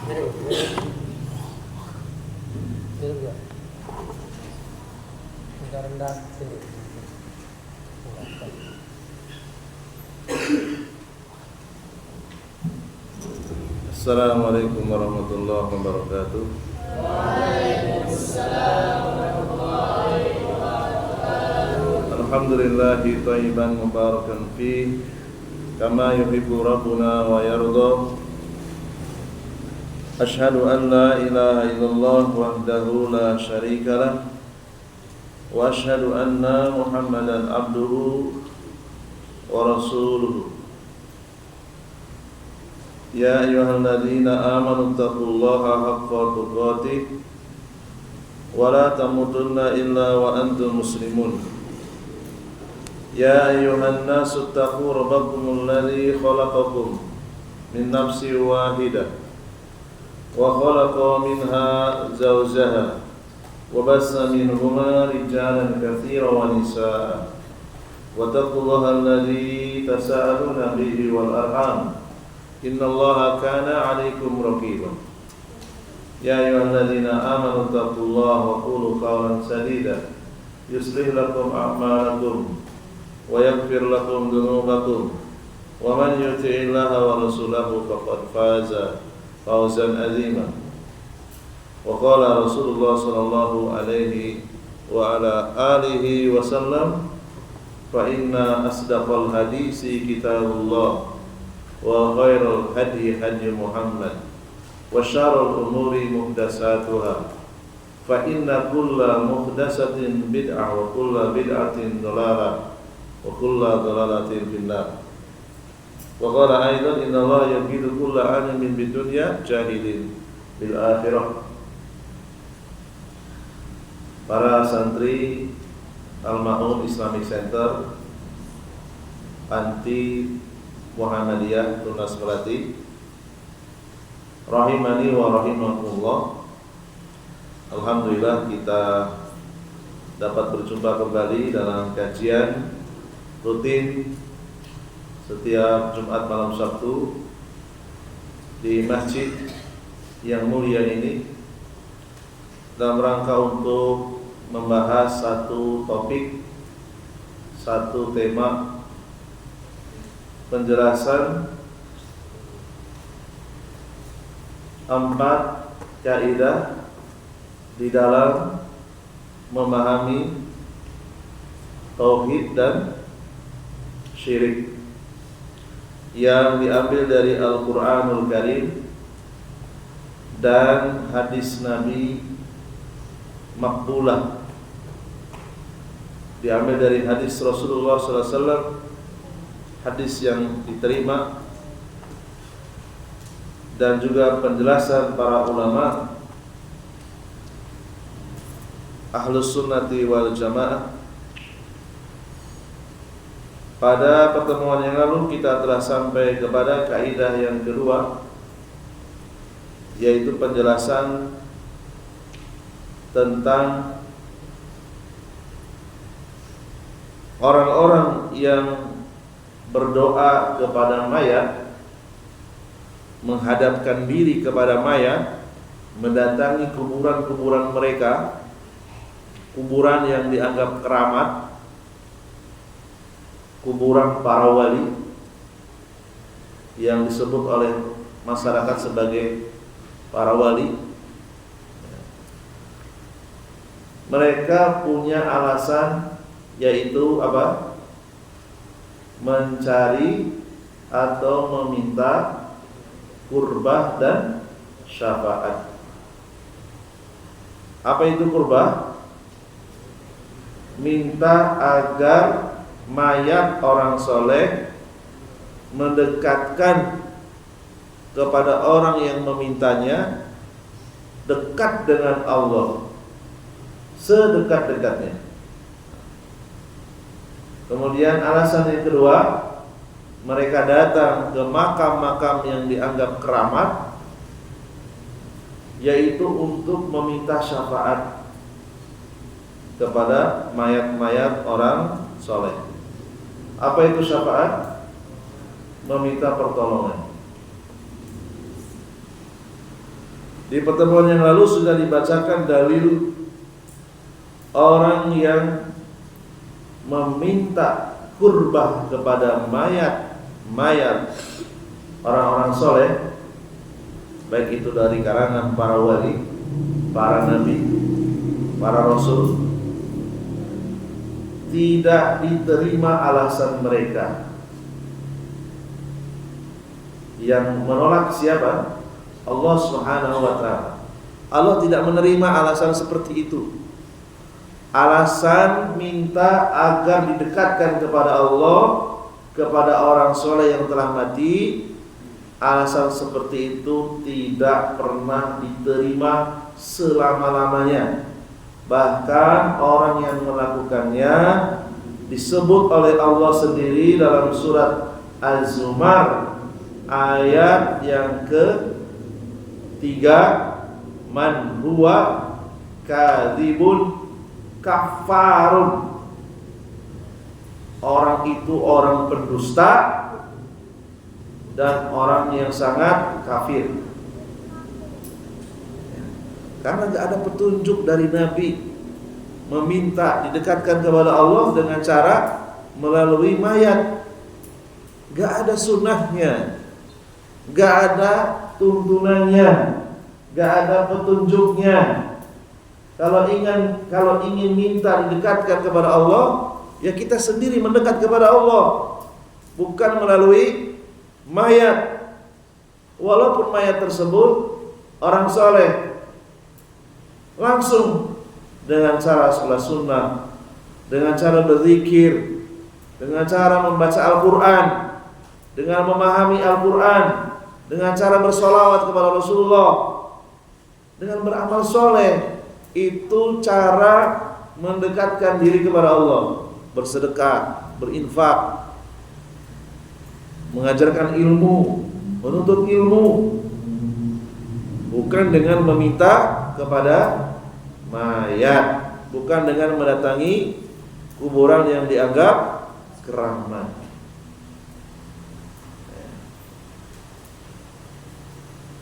rendah sini. Assalamualaikum warahmatullahi wabarakatuh. Waalaikumsalam warahmatullahi wabarakatuh. Alhamdulillahi thayyiban mubarakan fi kama yuhibbu rabbuna wa yarda. Ashhadu an la ilaha illallah wahdahu la syarika lah wa ashhadu anna Muhammadan abduhu wa rasuluhu. Ya ayyuhalladzina amanu taqullaha haqqa tuqatih wa la tamutunna illa wa antum muslimun. Ya ayyuhan nasu taqu rabbakumul ladzi khalaqakum min nafsin wahidah wa khalaqa minha zawjaha wa bassa minhuma rijalan katsiran wa nisaa wa taqullaha alladzi tasaaluna bihi wal arham innallaha kana 'alaikum raqiba. Ya ayyuhalladzina amanu taqullaha wa qulu qawlan sadida yuslih lakum a'malakum wa yaghfir lakum dhunubakum wa man yuti'illaha wa rasulahu faqad faza fawzan 'azima. Wa qala Rasulullah sallallahu alaihi wa ala alihi wasallam fa inna asdaqal hadisi kitabullah wa khairul hadi hadi Muhammad wa syarrul umuri muhdatsatuha fa inna kulla muhdatsatin bid'ah wa kulla bid'atin dhalalah wa kulla dhalalatin finnar. Wa qala aidan innallaha yaqidu kulla alimin bidunya jahilin bil akhirah. Para santri Al-Ma'un Islamic Center Panti Muhammadiyah Tunas Melati, rahimani wa rahimakumullah. Alhamdulillah kita dapat berjumpa kembali dalam kajian rutin setiap Jumat malam Sabtu di masjid yang mulia ini dalam rangka untuk membahas satu topik, satu tema, penjelasan 4 kaidah di dalam memahami tauhid dan syirik yang diambil dari Al-Qur'anul Karim dan hadis Nabi makbulah, diambil dari hadis Rasulullah SAW, hadis yang diterima, dan juga penjelasan para ulama Ahlus Sunnati wal Jamaah. Pada pertemuan yang lalu kita telah sampai kepada kaidah yang kedua, yaitu penjelasan tentang orang-orang yang berdoa kepada mayat, menghadapkan diri kepada mayat, mendatangi kuburan-kuburan mereka, kuburan yang dianggap keramat, kuburan para wali yang disebut oleh masyarakat sebagai para wali. Mereka punya alasan, yaitu apa? Mencari atau meminta kurbah dan syafaat. Apa itu kurbah? Minta agar mayat orang soleh mendekatkan kepada orang yang memintanya dekat dengan Allah, sedekat-dekatnya. Kemudian alasan yang kedua, mereka datang ke makam-makam yang dianggap keramat, yaitu untuk meminta syafaat kepada mayat-mayat orang soleh. Apa itu syafaat? Meminta pertolongan. Di pertemuan yang lalu sudah dibacakan dalil orang yang meminta kurbah kepada mayat orang-orang soleh, baik itu dari kalangan para wali, para nabi, para rasul, tidak diterima alasan mereka. Yang menolak siapa? Allah Subhanahu wa ta'ala. Allah tidak menerima alasan seperti itu. Alasan minta agar didekatkan kepada Allah, kepada orang soleh yang telah mati, alasan seperti itu tidak pernah diterima selama-lamanya. Bahkan orang yang melakukannya disebut oleh Allah sendiri dalam surat Az-Zumar ayat yang ke-3, man huwa kadzibun kafarun. Orang itu orang pendusta dan orang yang sangat kafir. Karena tidak ada petunjuk dari Nabi meminta didekatkan kepada Allah dengan cara melalui mayat. Gak ada sunnahnya, gak ada tuntunannya, gak ada petunjuknya. Kalau ingin minta didekatkan kepada Allah, ya kita sendiri mendekat kepada Allah, bukan melalui mayat. Walaupun mayat tersebut orang soleh, langsung dengan cara sholat sunnah, dengan cara berzikir, dengan cara membaca Al-Quran, dengan memahami Al-Quran, dengan cara bersolawat kepada Rasulullah, dengan beramal soleh. Itu cara mendekatkan diri kepada Allah. Bersedekah, berinfak, mengajarkan ilmu, menuntut ilmu, bukan dengan meminta kepada mayat, bukan dengan mendatangi kuburan yang dianggap keramat.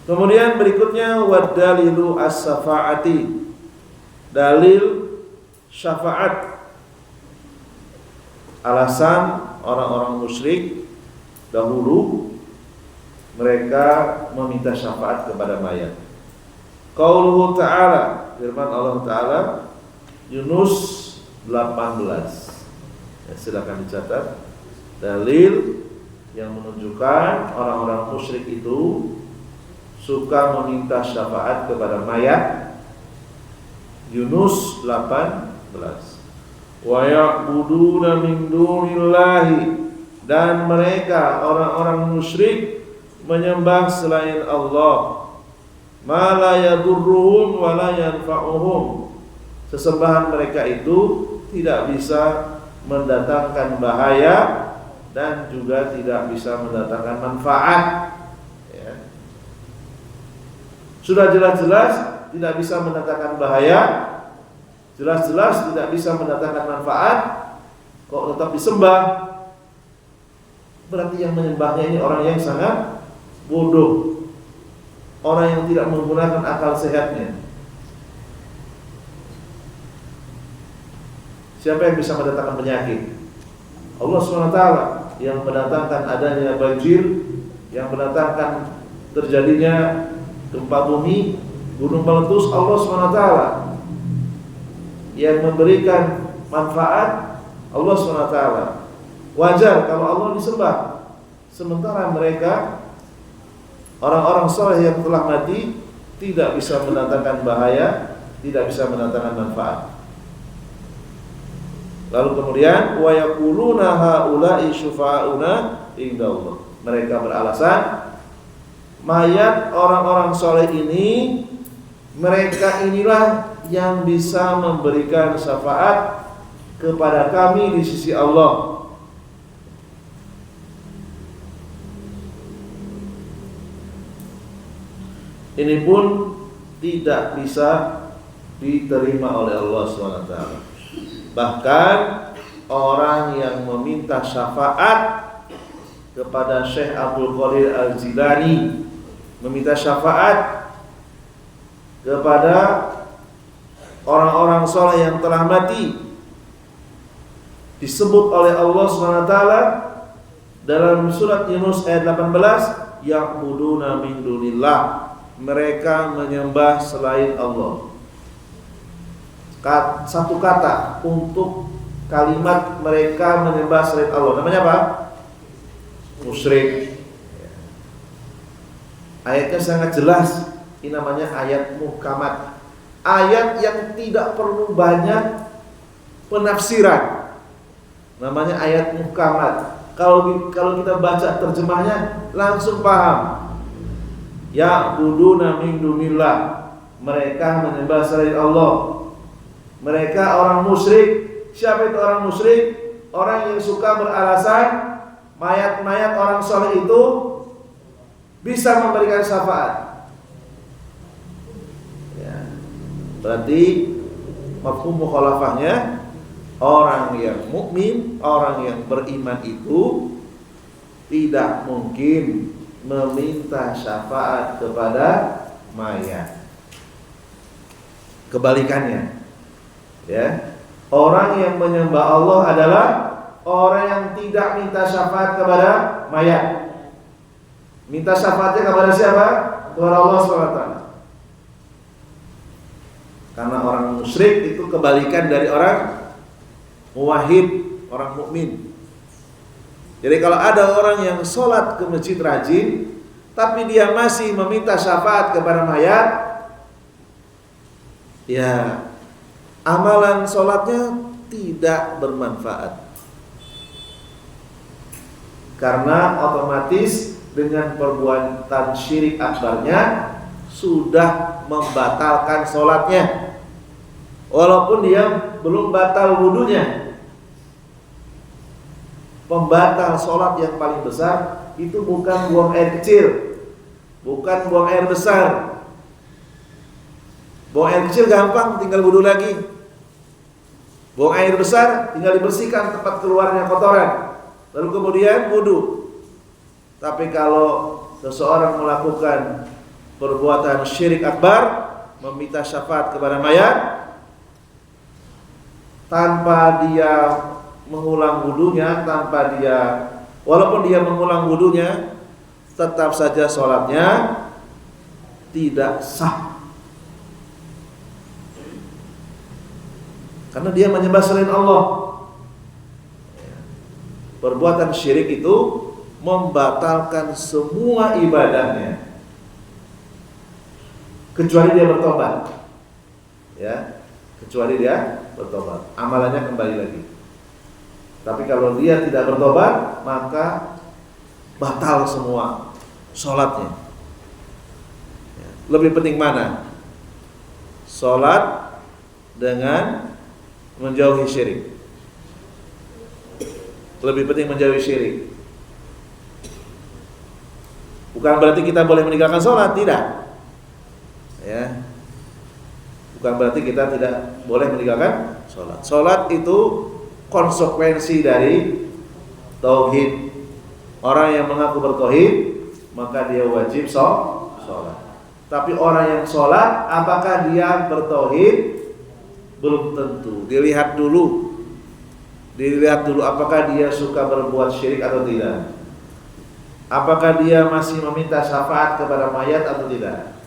Kemudian berikutnya wadalilu as-syafaati, dalil syafaat. Alasan orang-orang musyrik dahulu mereka meminta syafaat kepada mayat. Qauluhu ta'ala, firman Allah Ta'ala, Yunus 18. Ya, silakan dicatat. Dalil yang menunjukkan orang-orang musyrik itu suka meminta syafaat kepada mayat. Yunus 18. Wa ya'buduna min dunillahi, dan mereka orang-orang musyrik menyembah selain Allah, ma la yadurruhum wa la yanfa'uhum. Sesembahan mereka itu tidak bisa mendatangkan bahaya dan juga tidak bisa mendatangkan manfaat. Ya. Sudah jelas-jelas tidak bisa mendatangkan bahaya, jelas-jelas tidak bisa mendatangkan manfaat, kok tetap disembah? Berarti yang menyembahnya ini orang yang sangat bodoh, orang yang tidak menggunakan akal sehatnya. Siapa yang bisa mendatangkan penyakit? Allah SWT yang mendatangkan adanya banjir, yang mendatangkan terjadinya gempa bumi, gunung meletus. Allah SWT yang memberikan manfaat. Allah SWT. Wajar kalau Allah disembah. Sementara mereka orang-orang saleh yang telah mati tidak bisa mendatangkan bahaya, tidak bisa mendatangkan manfaat. Lalu kemudian wa yaquluna haula'i syufa'una indallah. Mereka beralasan mayat orang-orang saleh ini, mereka inilah yang bisa memberikan syafaat kepada kami di sisi Allah. Ini pun tidak bisa diterima oleh Allah SWT. Bahkan orang yang meminta syafaat kepada Syekh Abdul Qadir Al-Jilani, meminta syafaat kepada orang-orang soleh yang telah mati. Disebut oleh Allah SWT dalam surat Yunus ayat 18, ya'buduna min dunillah, mereka menyembah selain Allah. Satu kata untuk kalimat mereka menyembah selain Allah, namanya apa? Musyrik. Ayatnya sangat jelas. Ini namanya ayat muhkamat, ayat yang tidak perlu banyak penafsiran. Namanya ayat muhkamat. Kalau kita baca terjemahnya langsung paham. Ya'buduna min dunillah, mereka menyembah selain Allah. Mereka orang musyrik. Siapa itu orang musyrik? Orang yang suka beralasan mayat-mayat orang soleh itu bisa memberikan syafaat. Ya. Berarti mafhum mukhalafahnya, orang yang mukmin, orang yang beriman itu tidak mungkin meminta syafaat kepada mayat. Kebalikannya, ya, orang yang menyembah Allah adalah orang yang tidak minta syafaat kepada mayat. Minta syafaatnya kepada siapa? Kepada Allah SWT. Karena orang musyrik itu kebalikan dari orang muwahhid, orang mukmin. Jadi kalau ada orang yang sholat ke masjid rajin, tapi dia masih meminta syafaat kepada mayat, ya amalan sholatnya tidak bermanfaat. Karena otomatis dengan perbuatan syirik akbarnya sudah membatalkan sholatnya, walaupun dia belum batal wudunya. Pembatal sholat yang paling besar itu bukan buang air kecil, bukan buang air besar. Buang air kecil gampang, tinggal wudu lagi. Buang air besar tinggal dibersihkan tempat keluarnya kotoran, lalu kemudian wudu. Tapi kalau seseorang melakukan perbuatan syirik akbar, meminta syafaat kepada mayat, tanpa dia mengulang wudunya, walaupun dia mengulang wudunya, tetap saja sholatnya tidak sah. Karena dia menyembah selain Allah. Perbuatan syirik itu membatalkan semua ibadahnya, kecuali dia bertobat. Ya, kecuali dia bertobat, amalannya kembali lagi. Tapi kalau dia tidak bertobat, maka batal semua sholatnya. Lebih penting mana? Sholat dengan menjauhi syirik. Lebih penting menjauhi syirik. Bukan berarti kita boleh meninggalkan sholat, tidak. Ya, bukan berarti kita tidak boleh meninggalkan sholat. Sholat itu konsekuensi dari tauhid. Orang yang mengaku bertauhid, maka dia wajib sholat. Tapi orang yang sholat, apakah dia bertauhid? Belum tentu. Dilihat dulu apakah dia suka berbuat syirik atau tidak. Apakah dia masih meminta syafaat kepada mayat atau tidak.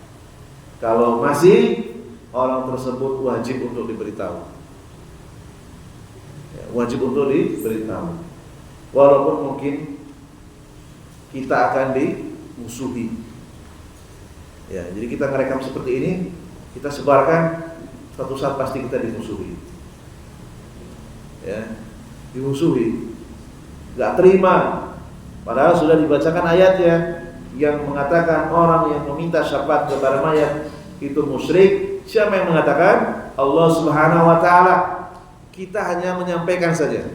Kalau masih, orang tersebut wajib untuk diberitahu. Wajib untuk diberitahu. Walaupun mungkin kita akan dimusuhi. Ya, jadi kita ngerekam seperti ini, kita sebarkan, suatu saat pasti kita dimusuhi. Ya, dimusuhi. Gak terima. Padahal sudah dibacakan ayatnya yang mengatakan orang yang meminta syafaat kepada mayat itu musyrik. Siapa yang mengatakan? Allah Subhanahu wa taala. Kita hanya menyampaikan saja.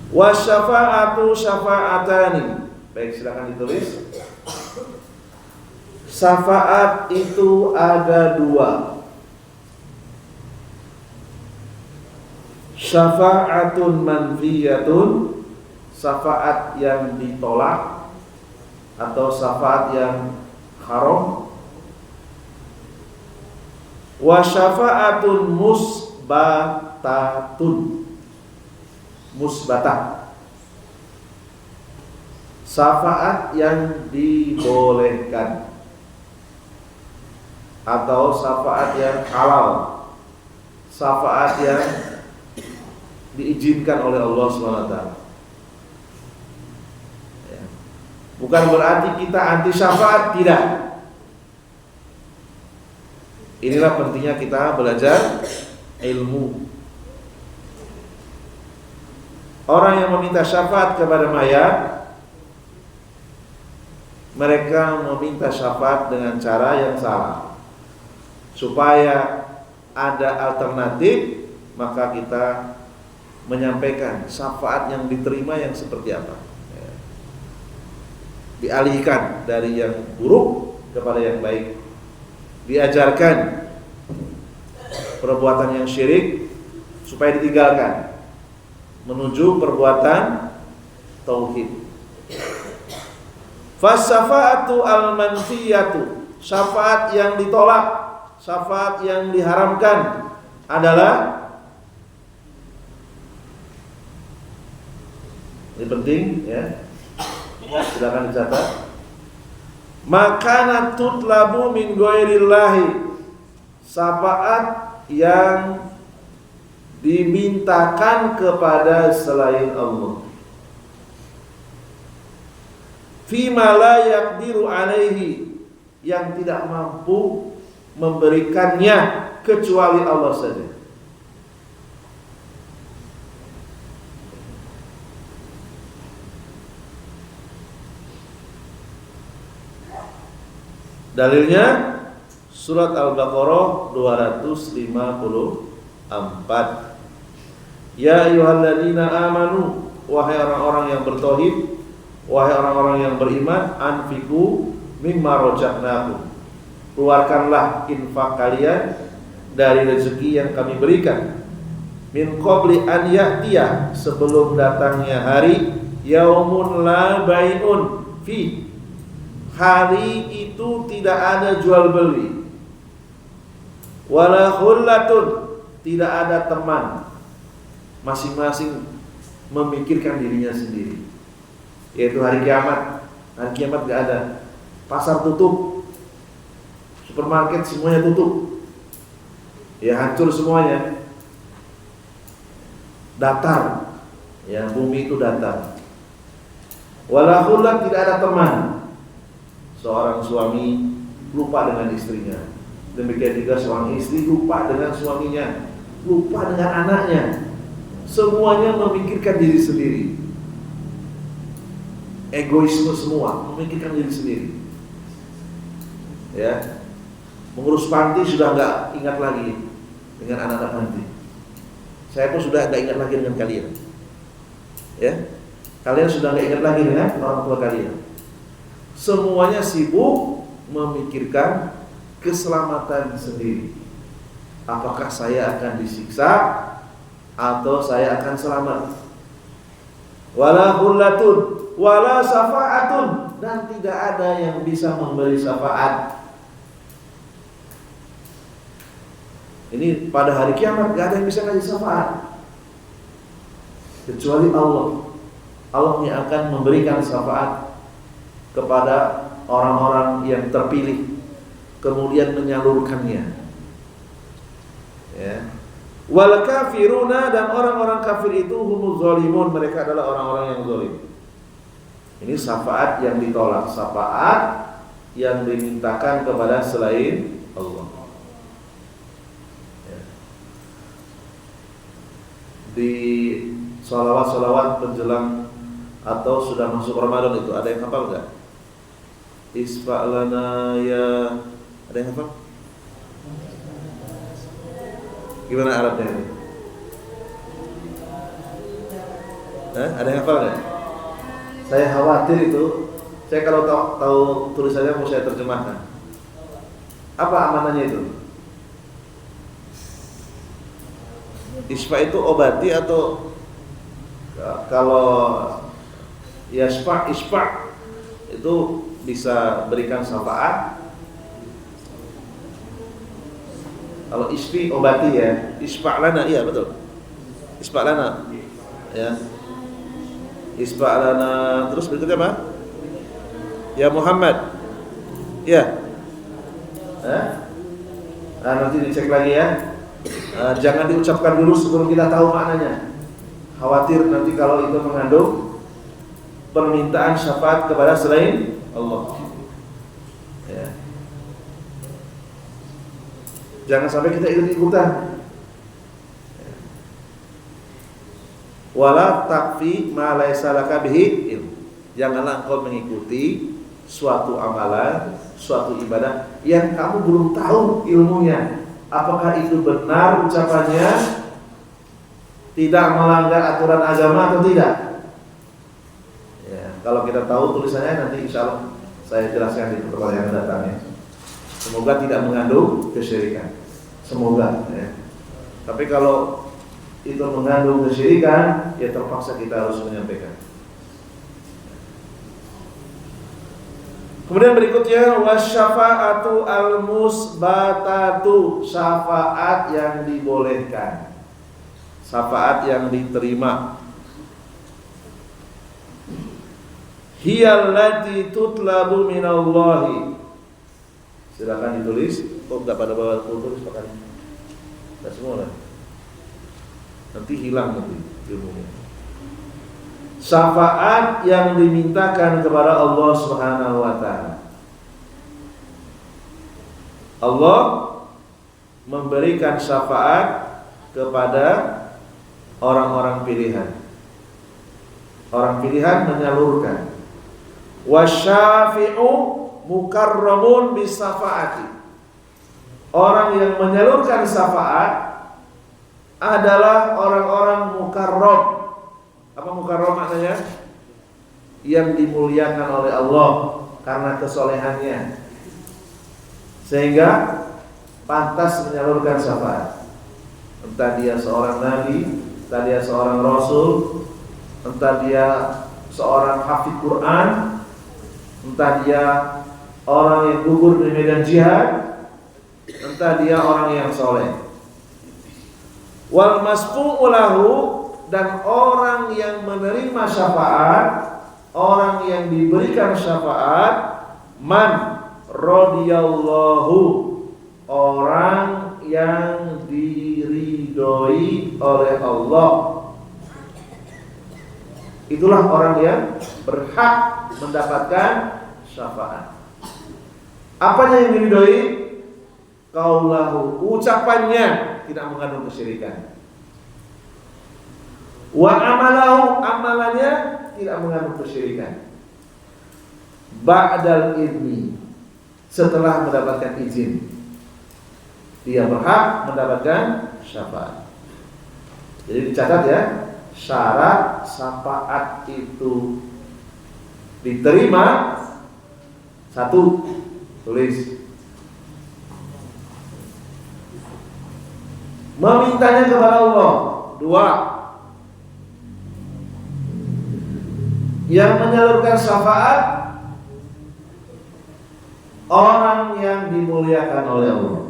Wasyafa'atu syafa'atani. Baik, silakan ditulis. Syafaat itu ada dua. Syafa'atun manfiyatun, syafaat yang ditolak, atau syafaat yang haram. Wa syafa'atun musbatatun. Musbatah, syafaat yang dibolehkan atau syafaat yang halal, syafaat yang diizinkan oleh Allah SWT. Bukan berarti kita anti syafaat, tidak. Inilah pentingnya kita belajar ilmu. Orang yang meminta syafaat kepada mayat, mereka meminta syafaat dengan cara yang salah. Supaya ada alternatif, maka kita menyampaikan syafaat yang diterima yang seperti apa. Dialihkan dari yang buruk kepada yang baik. Diajarkan perbuatan yang syirik supaya ditinggalkan, menuju perbuatan tauhid. Fasyafaatu al-manfiyatu, syafaat yang ditolak, syafaat yang diharamkan adalah, ini penting ya, silakan dicatat. Makana tutlabu min ghairillahi, syafaat yang dimintakan kepada selain Allah. Fima la yaqdiru alaihi, yang tidak mampu memberikannya kecuali Allah saja. Dalilnya surat Al-Baqarah 254. Ya ayyuhalladzina amanu, wahai orang-orang yang bertauhid, wahai orang-orang yang beriman, anfiqu mimma razaqnakum, keluarkanlah infak kalian dari rezeki yang kami berikan, min qabli an ya'tiya, sebelum datangnya hari, yaumun la bai'un fi, hari itu tidak ada jual beli, wala khullatun, tidak ada teman, masing-masing memikirkan dirinya sendiri, yaitu hari kiamat. Hari kiamat gak ada, pasar tutup, supermarket semuanya tutup, ya hancur semuanya, datar, ya bumi itu datar. Wala khullat, tidak ada teman, seorang suami lupa dengan istrinya, demikian juga seorang istri lupa dengan suaminya, lupa dengan anaknya. Semuanya memikirkan diri sendiri, egoisme semua, memikirkan diri sendiri. Ya, mengurus panti sudah nggak ingat lagi dengan anak-anak panti. Saya pun sudah nggak ingat lagi dengan kalian. Ya, kalian sudah nggak ingat lagi dengan orang tua kalian. Semuanya sibuk memikirkan keselamatan sendiri. Apakah saya akan disiksa atau saya akan selamat? Wala hullatun wala syafa'atun, dan tidak ada yang bisa memberi syafaat. Ini pada hari kiamat gak ada yang bisa ngasih syafaat kecuali Allah. Allah yang akan memberikan syafaat kepada orang-orang yang terpilih, kemudian menyalurkannya. Ya. Wal kafiruna, dan orang-orang kafir itu humuz zalimun, mereka adalah orang-orang yang zalim. Ini syafaat yang ditolak, syafaat yang dimintakan kepada selain Allah. Ya. Di sholawat-sholawat menjelang atau sudah masuk Ramadan itu ada yang hafal nggak? Isfa'lana ya, ada yang hafal? Gimana Arabnya itu? Ada yang hafal nggak? Saya khawatir itu, saya kalau tahu tulisannya mau saya terjemahkan. Apa amanahnya itu? Isfa itu obati atau kalau isfa itu bisa berikan syafaat, Kalau isfi obati ya, isfa'lana, iya betul. Isfa'lana. Ya. Isfa'lana. Terus berikutnya apa? Ya Muhammad. Ya. Nah, nanti dicek lagi ya. Jangan diucapkan dulu sebelum kita tahu maknanya. Khawatir nanti kalau itu mengandung permintaan syafaat kepada selain Allah. Ya. Jangan sampai kita ikut-ikutan. Wala takfi ma laisa laka bihi ilm. Janganlah engkau mengikuti suatu amalan, suatu ibadah yang kamu belum tahu ilmunya. Apakah itu benar ucapannya? Tidak melanggar aturan agama atau tidak? Ya, kalau kita tahu tulisannya nanti insya Allah saya jelaskan di pertemuan yang datang ya. Semoga tidak mengandung kesyirikan. Semoga ya. Tapi kalau itu mengandung kesyirikan, ya terpaksa kita harus menyampaikan. Kemudian berikutnya wasyafa'atu al-musbatatu, syafaat yang dibolehkan, syafaat yang diterima. Hiyallati tutlabu minallahi. Silakan ditulis. Oh, enggak pada bawa tulis pakai. Enggak semua lah. Nanti hilang nanti ilmunya. Syafaat yang dimintakan kepada Allah Subhanahu wa taala. Allah memberikan syafaat kepada orang-orang pilihan. Orang pilihan menyalurkan. Wasyafi'u mukarramun bisafaati. Orang yang menyalurkan syafaat adalah orang-orang mukarram. Apa mukarram maknanya? Yang dimuliakan oleh Allah karena kesolehannya, sehingga pantas menyalurkan syafaat. Entah dia seorang nabi, entah dia seorang rasul, entah dia seorang hafidz Quran, entah dia orang yang gugur di medan jihad, entah dia orang yang soleh. Wal masfu'u lahu, dan orang yang menerima syafaat, orang yang diberikan syafaat, man radhiyallahu, orang yang diridhoi oleh Allah. Itulah orang yang berhak mendapatkan syafaat. Apanya yang diridhoi? Qaulahu, ucapannya tidak mengandung kesyirikan. Wa amalahu, amalannya tidak mengandung kesyirikan. Ba'dal idni, setelah mendapatkan izin, dia berhak mendapatkan syafaat. Jadi dicatat ya, syarat syafaat itu diterima, satu, tulis. Memintanya kepada Allah, dua. Yang menyalurkan syafaat orang yang dimuliakan oleh Allah.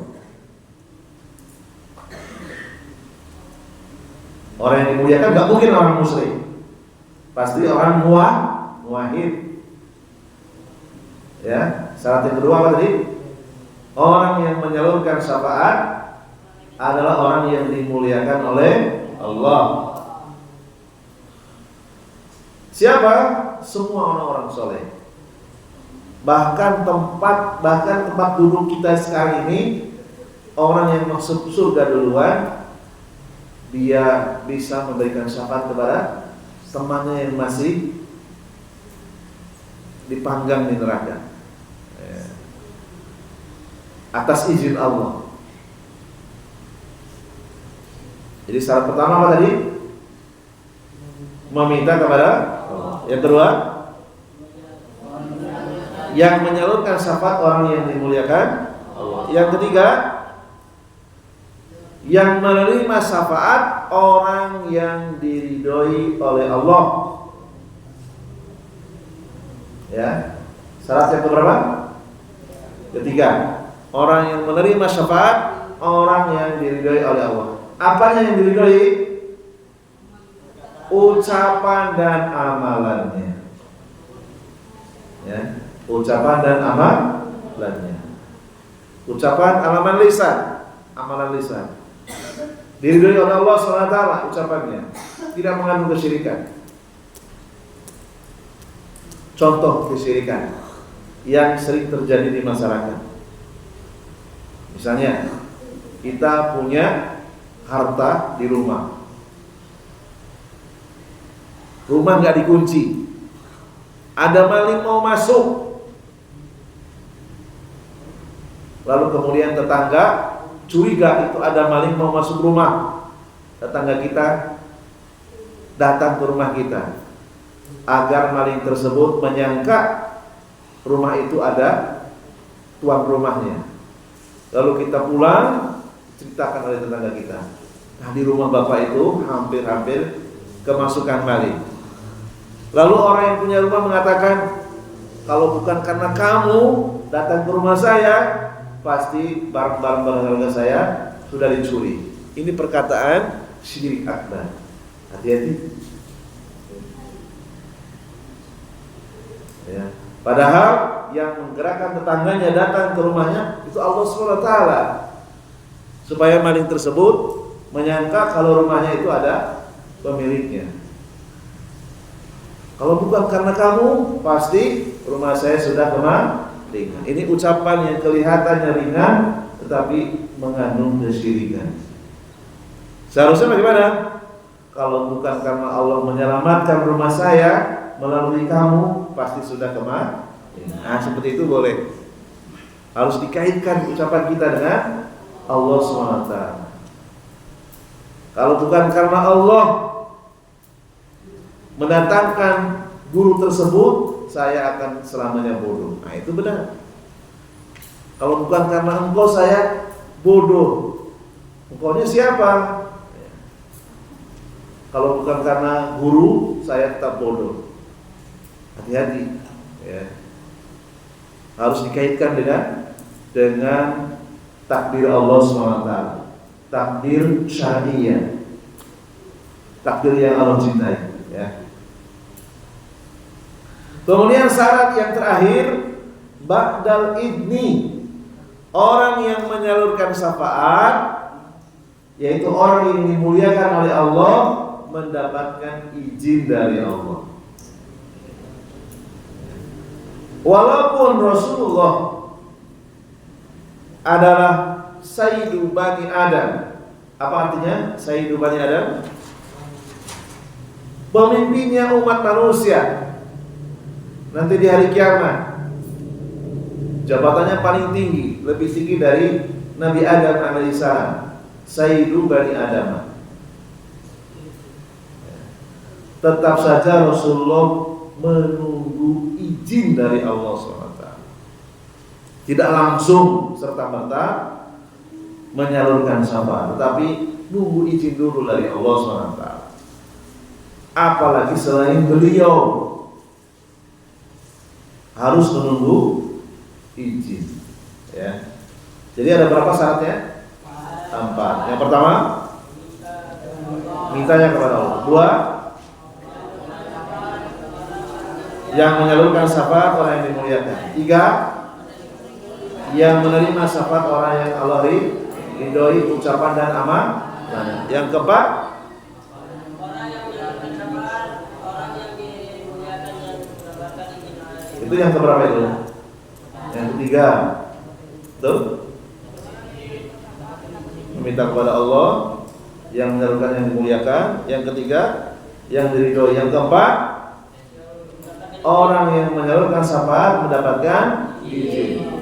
Orang yang dimuliakan gak mungkin orang musyrik, pasti orang muwahhid. Ya, syarat yang kedua apa tadi? Orang yang menyalurkan syafaat adalah orang yang dimuliakan oleh Allah. Siapa? Semua orang-orang soleh. Bahkan tempat duduk kita sekarang ini, orang yang masuk surga duluan, dia bisa memberikan syafaat kepada temannya yang masih dipanggang di neraka, atas izin Allah. Jadi syarat pertama apa tadi? Meminta kepada Allah. Yang kedua, yang menyalurkan syafaat orang yang dimuliakan Allah. Yang ketiga, yang menerima syafaat orang yang diridhoi oleh Allah. Ya, syarat yang keberapa? Ketiga, orang yang menerima syafaat orang yang diridhoi oleh Allah. Apanya yang diridhoi? Ucapan dan amalannya. Ya, ucapan dan amalannya. Ucapan, amalan lisan. Diridhoi oleh Allah SWT ucapannya, tidak mengandung kesyirikan. Contoh kesyirikan yang sering terjadi di masyarakat. Misalnya, kita punya harta di rumah. Rumah nggak dikunci. Ada maling mau masuk. Lalu kemudian tetangga curiga itu ada maling mau masuk rumah. Tetangga kita datang ke rumah kita agar maling tersebut menyangka rumah itu ada tuan rumahnya. Lalu kita pulang, ceritakan oleh tetangga kita, nah di rumah bapak itu hampir-hampir kemasukan maling. Lalu orang yang punya rumah mengatakan, kalau bukan karena kamu datang ke rumah saya, pasti barang-barang berharga saya sudah dicuri. Ini perkataan syirik akbar. Hati-hati. Ya. Padahal yang menggerakkan tetangganya datang ke rumahnya itu Allah SWT, supaya maling tersebut menyangka kalau rumahnya itu ada pemiliknya. Kalau bukan karena kamu, pasti rumah saya sudah ringan. Ini ucapan yang kelihatannya ringan, tetapi mengandung kesyirikan. Seharusnya bagaimana? Kalau bukan karena Allah menyelamatkan rumah saya melalui kamu, pasti sudah ringan. Nah, seperti itu boleh. Harus dikaitkan ucapan kita dengan Allah SWT. Kalau bukan karena Allah mendatangkan guru tersebut, saya akan selamanya bodoh. Nah, itu benar. Kalau bukan karena engkau, saya bodoh. Engkaunya siapa? Kalau bukan karena guru, saya tetap bodoh. Hati-hati. Ya. Harus dikaitkan dengan takdir Allah SWT, takdir syariah, takdir yang Allah cintai. Ya. Kemudian syarat yang terakhir, ba'dal idni, orang yang menyalurkan syafaat, yaitu orang yang dimuliakan oleh Allah, mendapatkan izin dari Allah. Walaupun Rasulullah adalah Sayyidu Bani Adam. Apa artinya Sayyidu Bani Adam? Pemimpinnya umat manusia nanti di hari kiamat. Jabatannya paling tinggi, lebih tinggi dari Nabi Adam alaihissalam, Sayyidu Bani Adam. Tetap saja Rasulullah menunggu izin dari Allah SWT. Tidak langsung serta-merta menyalurkan syafaat, tetapi nunggu izin dulu dari Allah SWT. Apalagi selain beliau harus menunggu izin. Ya. Jadi ada berapa syaratnya? 4. Yang pertama, mintanya kepada Allah. 2, yang menyalurkan syafaat orang yang dimuliakan. 3, yang menerima syafaat orang yang Allah ridhoi ucapan dan amal. Yang keempat, itu yang keberapa itu? Yang ketiga, betul? Meminta kepada Allah, yang menyalurkan yang dimuliakan. Yang ketiga, yang diridhoi. Yang keempat, orang yang menyalurkan syafaat mendapatkan izin.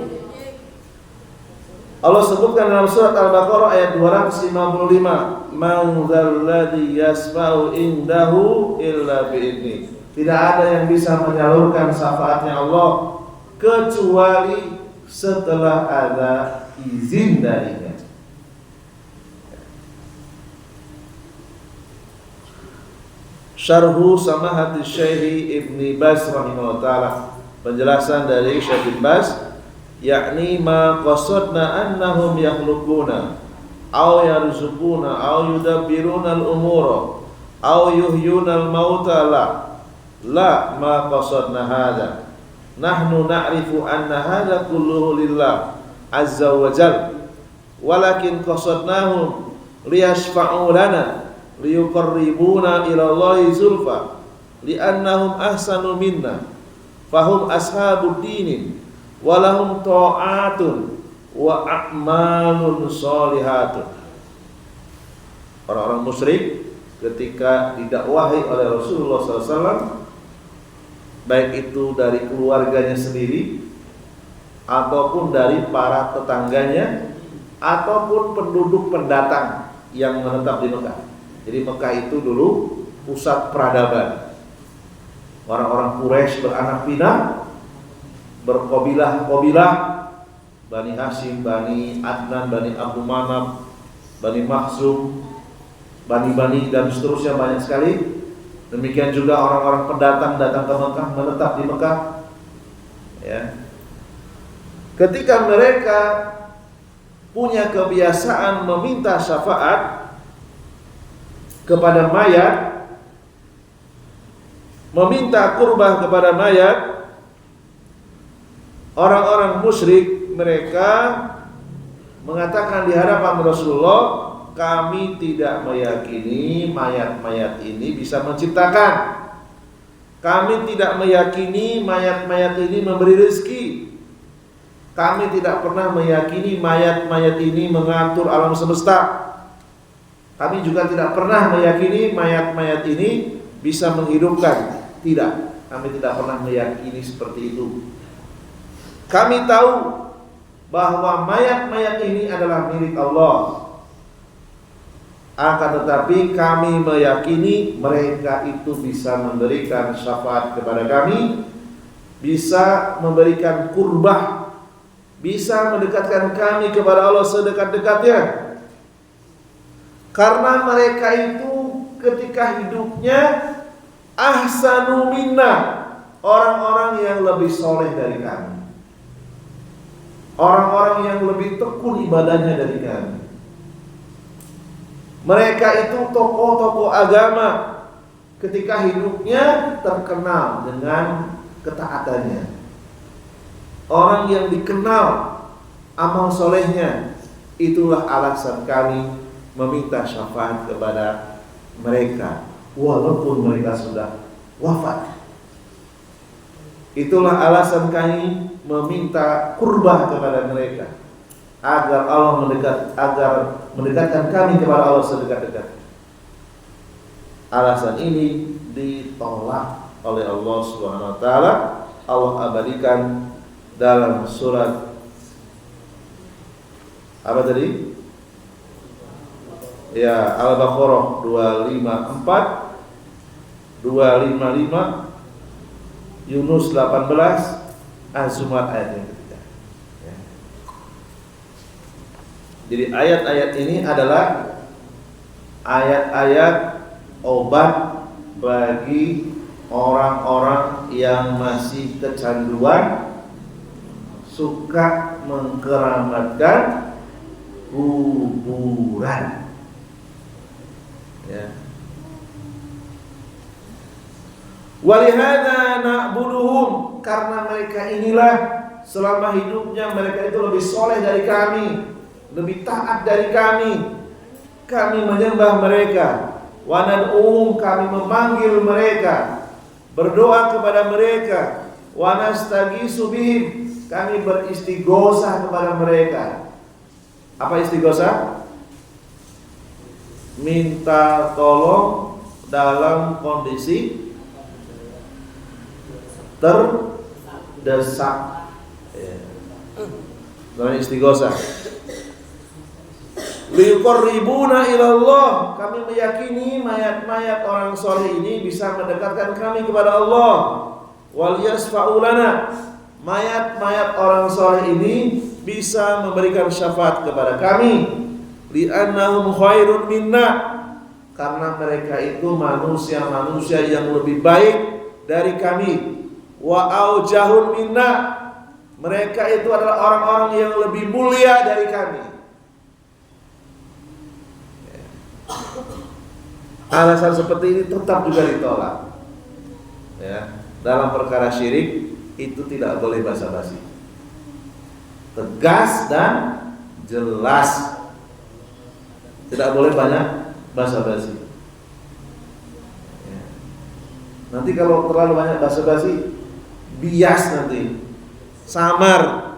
Allah sebutkan dalam surat Al-Baqarah ayat 255, "Man dzalladzi yasfa'u indahu illa bi'idni." Tidak ada yang bisa menyalurkan syafaatnya Allah kecuali setelah ada izin darinya. Syarhu Samahati Syekh Ibn Baz rahimahullah ta'ala. Penjelasan dari Syekh Ibn Baz, yakni ma qasadna annahum yakhluquna aw yarzuquna aw yudabbiruna al-umura aw yuhyuna al-mauta la ma qasadna hadza nahnu na'rifu anna hadza kulluhu lillah azza wa jalla walakin qasadnahum liyashfa'u lana liyuqarribuna ila Allahi zulfa li'annahum ahsanu minna fahum ashabud dinin walahum ta'atun wa a'malun sholihatun. Orang-orang musyrik ketika didakwahi oleh Rasulullah SAW, baik itu dari keluarganya sendiri ataupun dari para tetangganya ataupun penduduk pendatang yang menetap di Mekah. Jadi Mekah itu dulu pusat peradaban. Orang-orang Quraisy beranak pinak, berkobilah-kobilah, Bani Hashim, Bani Adnan, Bani Abdul Manaf, Bani Makhzum, Bani dan seterusnya banyak sekali. Demikian juga orang-orang pendatang datang ke Mekah, menetap di Mekah. Ya. Ketika mereka punya kebiasaan meminta syafaat kepada mayat, meminta kurbah kepada mayat, orang-orang musyrik mereka mengatakan di hadapan Rasulullah, kami tidak meyakini mayat-mayat ini bisa menciptakan. Kami tidak meyakini mayat-mayat ini memberi rezeki. Kami tidak pernah meyakini mayat-mayat ini mengatur alam semesta. Kami juga tidak pernah meyakini mayat-mayat ini bisa menghidupkan. Tidak, kami tidak pernah meyakini seperti itu. Kami tahu bahwa mayat-mayat ini adalah milik Allah. Akan tetapi kami meyakini mereka itu bisa memberikan syafaat kepada kami, bisa memberikan kurbah, bisa mendekatkan kami kepada Allah sedekat-dekatnya. Karena mereka itu ketika hidupnya ahsanu minna, orang-orang yang lebih soleh dari kami, orang-orang yang lebih tekun ibadahnya dari kami. Mereka itu tokoh-tokoh agama, ketika hidupnya terkenal dengan ketaatannya. Orang yang dikenal amal solehnya, itulah alasan kami meminta syafaat kepada mereka walaupun mereka sudah wafat. Itulah alasan kami meminta kurbah kepada mereka, agar Allah mendekatkan kami kepada Allah sedekat-dekat. Alasan ini ditolak oleh Allah Subhanahu wa taala. Allah abadikan dalam surat apa tadi? Ya, Al-Baqarah 254, 255, Yunus 18, Az-Zumar ayat yang ketiga. Ya. Jadi ayat-ayat ini adalah ayat-ayat obat bagi orang-orang yang masih kecanduan suka mengkeramatkan kuburan. Ya. Walihada na'buduhum, karena mereka inilah selama hidupnya mereka itu lebih soleh dari kami, lebih taat dari kami. Kami menyembah mereka, wa nad'uhum, kami memanggil mereka, berdoa kepada mereka, wa nastaghiitsu bihim, kami beristighosah kepada mereka. Apa istighosah? Minta tolong dalam kondisi terdesak. Namanya istighosah. Liqarribuna ila Allah, kami meyakini mayat-mayat orang soleh ini bisa mendekatkan kami kepada Allah. Wal yasfa'u lana, mayat-mayat orang soleh ini bisa memberikan syafaat kepada kami. Li'annahum khairun minna, karena mereka itu manusia-manusia yang lebih baik dari kami. Wa aujahun minna, mereka itu adalah orang-orang yang lebih mulia dari kami. alasan seperti ini tetap juga ditolak. Ya, dalam perkara syirik itu tidak boleh basa-basi. Tegas dan jelas. Tidak boleh banyak basa-basi. Ya. Nanti kalau terlalu banyak basa-basi, bias nanti, samar,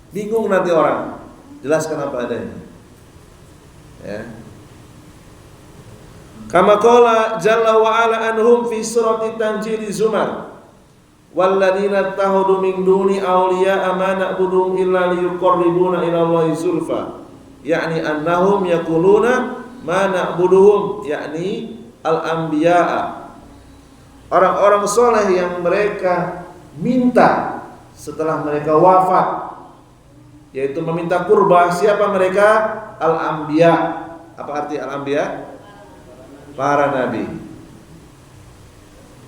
bingung nanti orang. Jelaskan apa adanya. Ya. Kama qala jalla wa ala anhum fi surati Tanjil Zumar. Walladzina tahudu min duni awliya ma na'buduhum illa liyuqarribuna ila Allahi zulfa. Yakni annahum yaquluna ma na'buduhum, yakni al-anbiya'a. Orang-orang soleh yang mereka minta setelah mereka wafat, yaitu meminta kurban. Siapa mereka? Al-anbiya. Apa arti al-anbiya? Para nabi.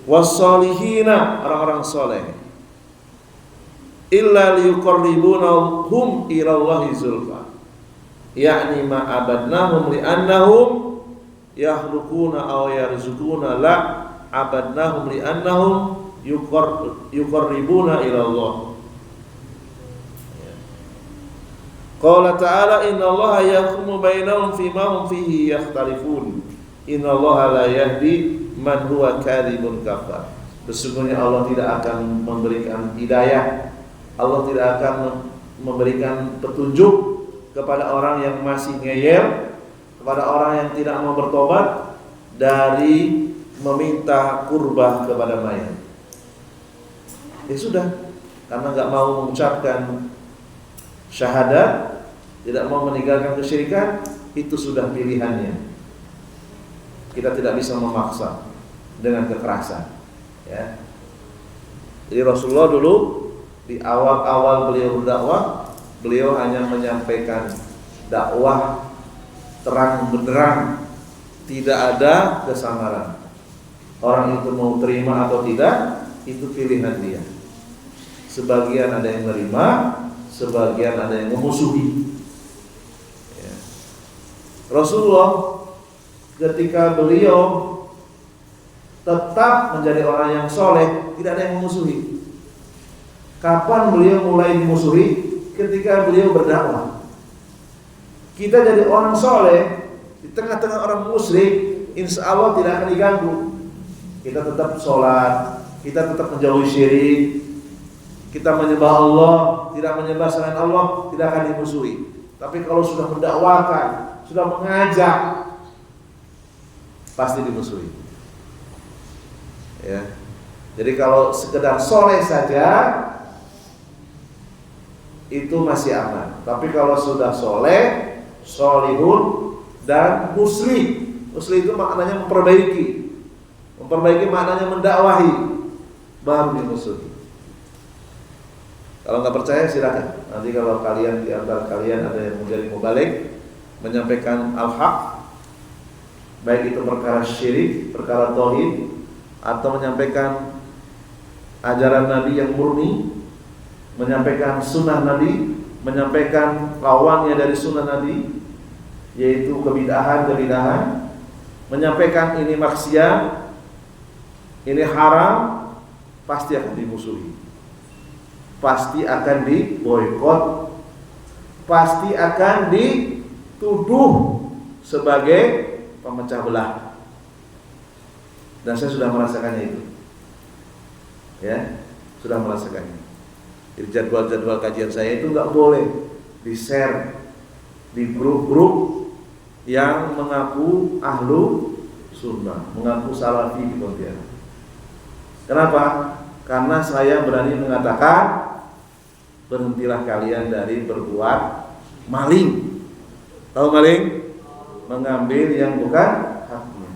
Was-solihina, orang-orang soleh. Illa liyuqarribuna hum ila Allahi zulfa. Yakni ma abadnahum li'annahum yahlukuna aw yarzukuna, la abadnahum li'annahum yuqarribuna ila Allah. Qala ta'ala innallaha yahkumu bainahum fima hum fihi yakhtalifun. Innallaha la yahdi man huwa kadzibun kafar. Sesungguhnya Allah tidak akan memberikan hidayah, Allah tidak akan memberikan petunjuk kepada orang yang masih ngeyel, kepada orang yang tidak mau bertobat dari meminta kurbah kepada mayat. Ya sudah, karena nggak mau mengucapkan syahadat, tidak mau meninggalkan kesyirikan, itu sudah pilihannya. Kita tidak bisa memaksa dengan kekerasan. Ya. Jadi Rasulullah dulu di awal-awal beliau berdakwah, beliau hanya menyampaikan dakwah terang benderang, tidak ada kesamaran. Orang itu mau terima atau tidak, itu pilihan dia. Sebagian ada yang menerima, sebagian ada yang memusuhi. Ya. Rasulullah ketika beliau tetap menjadi orang yang soleh, tidak ada yang memusuhi. Kapan beliau mulai dimusuhi? Ketika beliau berdakwah. Kita jadi orang soleh di tengah-tengah orang musyrik, insya Allah tidak akan diganggu. Kita tetap sholat, kita tetap menjauhi syirik, kita menyembah Allah, tidak menyembah selain Allah, tidak akan dimusuhi. Tapi kalau sudah mendakwakan, sudah mengajak, pasti dimusuhi. Ya. Jadi kalau sekedar soleh saja itu masih aman. Tapi kalau sudah soleh, solihun dan musli, musli itu maknanya memperbaiki. Memperbaiki maknanya mendakwahi, baru dimusuhi. Kalau nggak percaya silakan. Nanti kalau kalian di antara kalian ada yang menjadi mubalik, menyampaikan al-haq, baik itu perkara syirik, perkara tauhid, atau menyampaikan ajaran Nabi yang murni, menyampaikan sunnah Nabi, menyampaikan lawannya dari sunnah Nabi, yaitu kebidahan, menyampaikan ini maksiat, ini haram, pasti akan dimusuhi, pasti akan diboikot, pasti akan dituduh sebagai pemecah belah. Dan saya sudah merasakannya itu. Ya, sudah merasakannya. Jadi jadwal-jadwal kajian saya itu nggak boleh di-share di grup-grup yang mengaku ahlu sunnah, mengaku salafi di Pontianak. Kenapa? Karena saya berani mengatakan, berhentilah kalian dari berbuat maling. Tahu maling? Mengambil yang bukan haknya,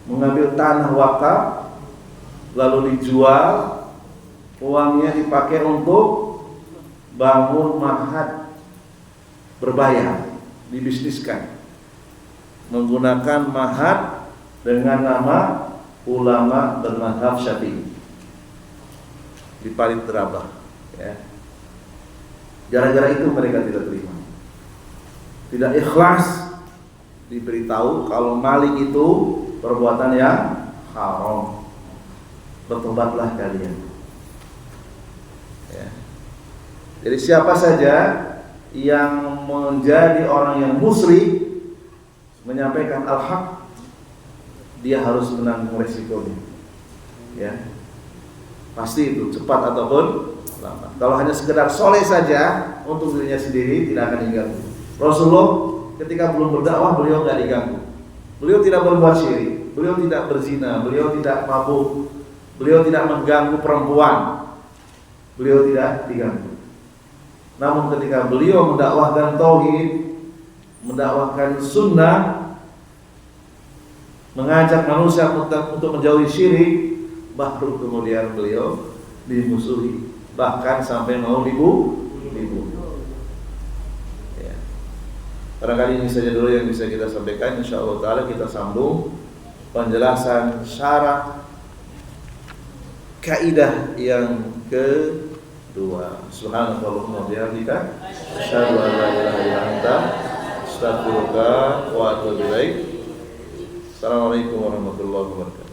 mengambil tanah wakaf lalu dijual, uangnya dipakai untuk bangun ma'had berbayar, dibisniskan, menggunakan ma'had dengan nama ulama bermadzhab Syafi'i di Parit Terabah. Ya. Gara-gara itu mereka tidak terima, tidak ikhlas diberitahu kalau maling itu perbuatan yang haram. Bertobatlah kalian. Ya. Jadi siapa saja yang menjadi orang yang musyrik menyampaikan al-haq, dia harus menanggung resikonya. Ya. Pasti itu cepat ataupun lambat. Kalau hanya sekedar soleh saja untuk dirinya sendiri tidak akan diganggu. Rasulullah ketika belum berdakwah beliau nggak diganggu. Beliau tidak berbuat syirik, beliau tidak berzina, beliau tidak mabuk, beliau tidak mengganggu perempuan, beliau tidak diganggu. Namun ketika beliau mendakwahkan tauhid, mendakwahkan sunnah, mengajak manusia untuk menjauhi syirik, baru kemudian beliau dimusuhi, bahkan sampai mau dibunuh. Ya. Barangkali ini saja dulu yang bisa kita sampaikan. Insyaallah taala kita sambung penjelasan syarah kaidah yang kedua. Subhanallahumma wa bihamdika asyhadu an la ilaha illa anta astaghfiruka wa atubu ilaik. Assalamualaikum warahmatullahi wabarakatuh.